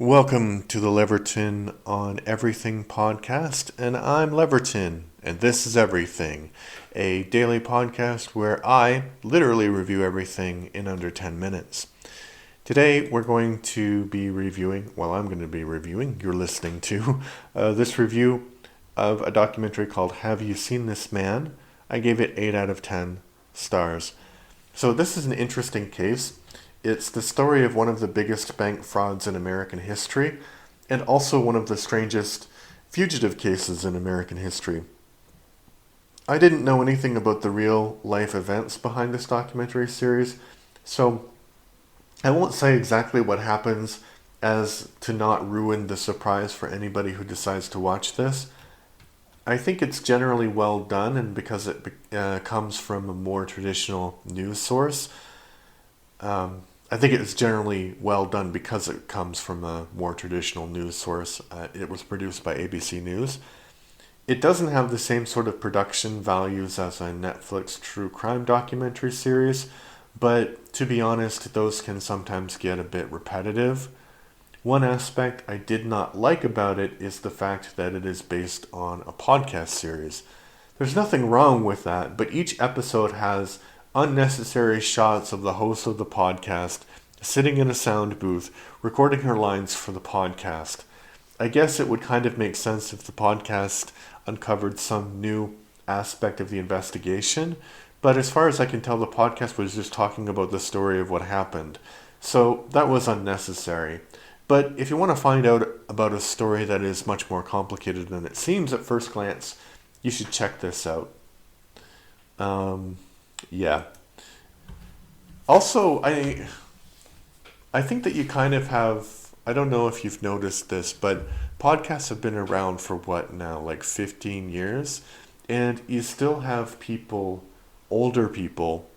Welcome to the Leverton on Everything podcast, and I'm Leverton, and this is Everything, a daily podcast where I literally review everything in under 10 minutes. Today we're going to be reviewing, you're listening to, this review of a documentary called Have You Seen This Man? I gave it 8 out of 10 stars. So this is an interesting case. It's the story of one of the biggest bank frauds in American history, and also one of the strangest fugitive cases in American history. I didn't know anything about the real life events behind this documentary series, so I won't say exactly what happens as to not ruin the surprise for anybody who decides to watch this. I think it's generally well done, and because it comes from a more traditional news source, I think it's generally well done because it comes from a more traditional news source. It was produced by ABC News. It doesn't have the same sort of production values as a Netflix true crime documentary series, but to be honest, those can sometimes get a bit repetitive. One aspect I did not like about it is the fact that it is based on a podcast series. There's nothing wrong with that, but each episode has unnecessary shots of the host of the podcast sitting in a sound booth recording her lines for the podcast. I guess it would kind of make sense if the podcast uncovered some new aspect of the investigation, but as far as I can tell, the podcast was just talking about the story of what happened. So that was unnecessary. But if you want to find out about a story that is much more complicated than it seems at first glance, you should check this out. Yeah. Also, I think that you kind of have, I don't know if you've noticed this, but podcasts have been around for what now, like 15 years? And you still have people, older people,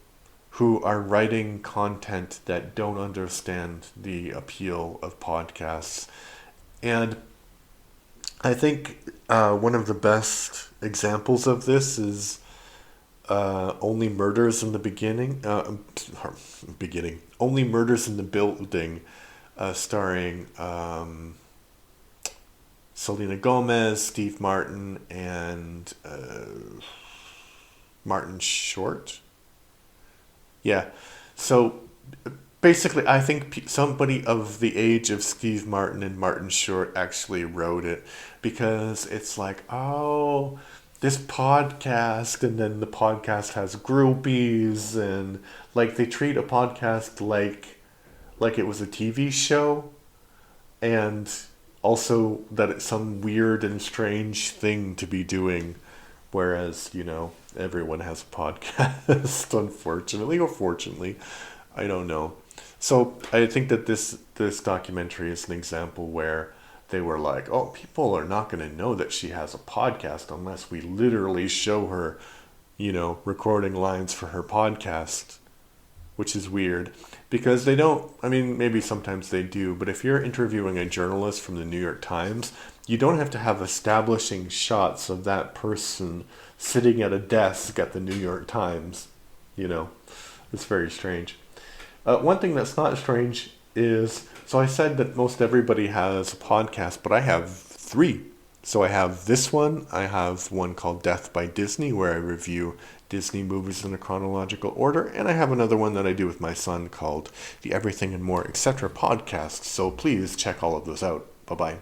who are writing content that don't understand the appeal of podcasts. And I think one of the best examples of this is Only Murders in the Only Murders in the Building, starring Selena Gomez, Steve Martin, and Martin Short. Yeah, so basically I think somebody of the age of Steve Martin and Martin Short actually wrote it, because it's like, oh, this podcast, and then the podcast has groupies, and like they treat a podcast like it was a TV show, and also that it's some weird and strange thing to be doing, whereas, everyone has a podcast, unfortunately or fortunately, I don't know. So I think that this documentary is an example where they were like, oh, people are not going to know that she has a podcast unless we literally show her, recording lines for her podcast, which is weird because they don't, maybe sometimes they do, but if you're interviewing a journalist from the New York Times, you don't have to have establishing shots of that person sitting at a desk at the New York Times. It's very strange. One thing that's not strange is, so I said that most everybody has a podcast, but I have 3. So I have this one, I have one called Death by Disney, where I review Disney movies in a chronological order, and I have another one that I do with my son called the Everything and More Etc. podcast, so please check all of those out. Bye-bye.